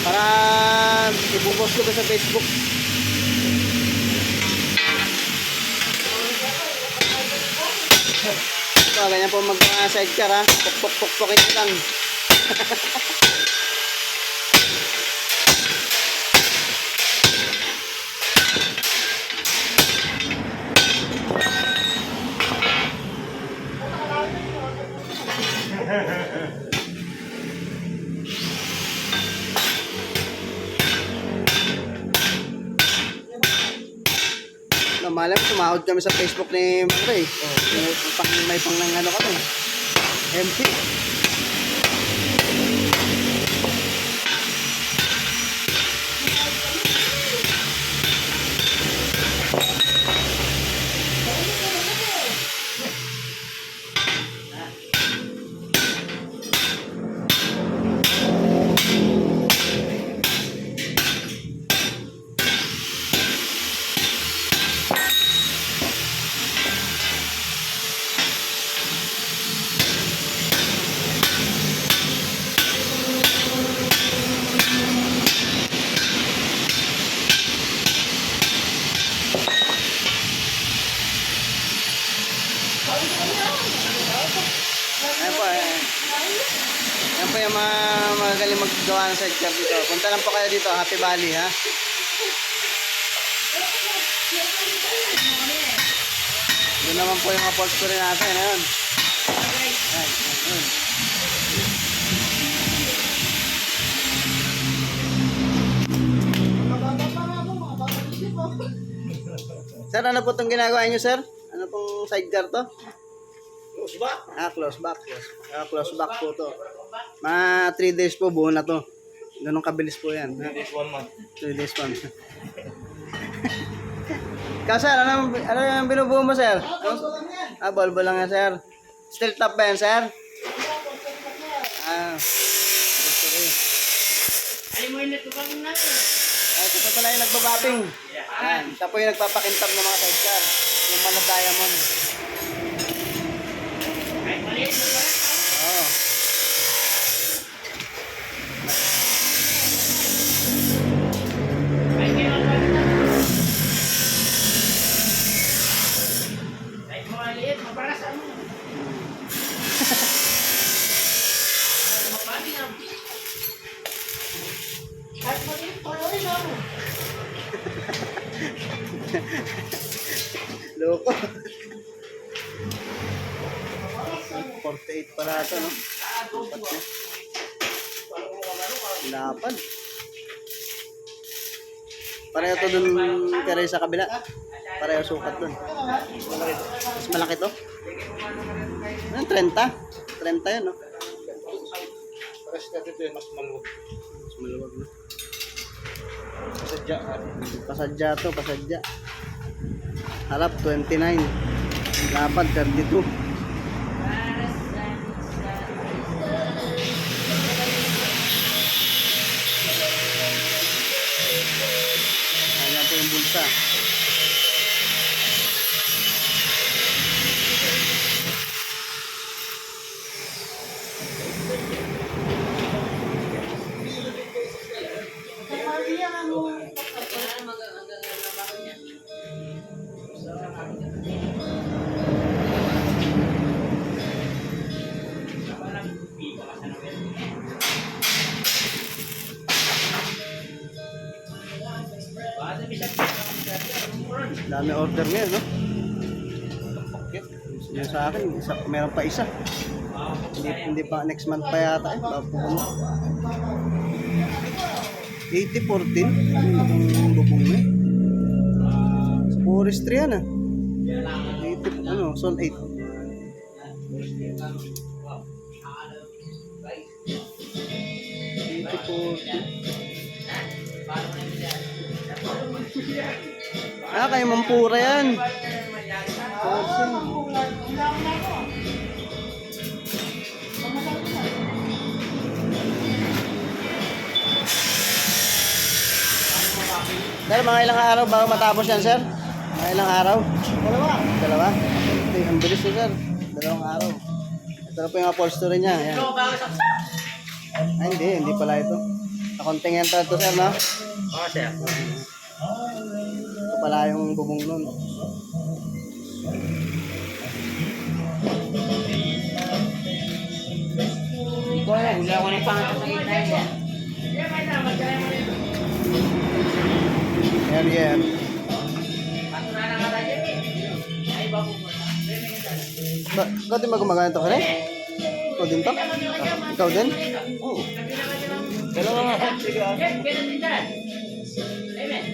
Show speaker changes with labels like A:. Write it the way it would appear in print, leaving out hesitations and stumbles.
A: Para ibupost ko ba sa Facebook. So, ganyan po mag-sidecar ha. Pok-pok-pok-pokin ko lang. Malam, tumahod kami sa Facebook ni Mang Ray. May pang nang ano kami. MP. Yan po yung mga magaling maggawa ng sidecar dito. Punta lang po kayo dito, Happy Valley ha. Doon naman po yung upholstery natin. Ayun. Ayun. Sir, ano po itong ginagawa nyo, sir? Ano pong sidecar to?
B: Close back?
A: Close back. Close back po to. Mga 3 days po buo na to. Ganun kabilis po yan.
B: 3 days, 1 month.
A: 3 days, 1 month. Kasi ano yung binubuo mo, sir? Bulbo lang yan, sir. Steel top ba yan, sir? Sorry. Ito po pala yung nagbabapping. Ito po yung nagpapakintab ng mga sidecar. Yung mga diamond. Oo. Loko. 48 pala ito, no? Lapad. Pareho to dun kare sa kabila. Pareho sukat dun. Mas malaki to. Ano, 30? 30 yun, no?
B: Pares natin ito yung mas maluwag.
A: Mas maluwag, no?
B: Pasadya.
A: Pasadya to, pasadya. Harap, 29. Lapad, 32. Ayan po yung bulsa. Dami order ngayon, no? Okay. Yung sa akin, meron pa isa. Hindi pa, next month pa yata eh. 80-14. Yung lubong na eh. Sa forestry yan ah. 80, ano, Sol 8. Kay Mampura yan. Sir, mga ilang araw bago matapos yan, sir? Mga ilang araw? Dalawa? Ito, ang bilis niya, sir. 2 araw. Ito na po yung upholstery niya. Ayan. Ay, hindi pala ito. Continental to, sir, no?
B: Oo, sir.
A: Ito pala yung bubong nun.
C: Ikaw na, huli ako ng pangalan sa gitna yan.
A: Yan. Ikaw din ba gumagana ito, kare? Ikaw din to? Ikaw din? Oo.
B: Dalawa nga. Sige ah.
C: Amen.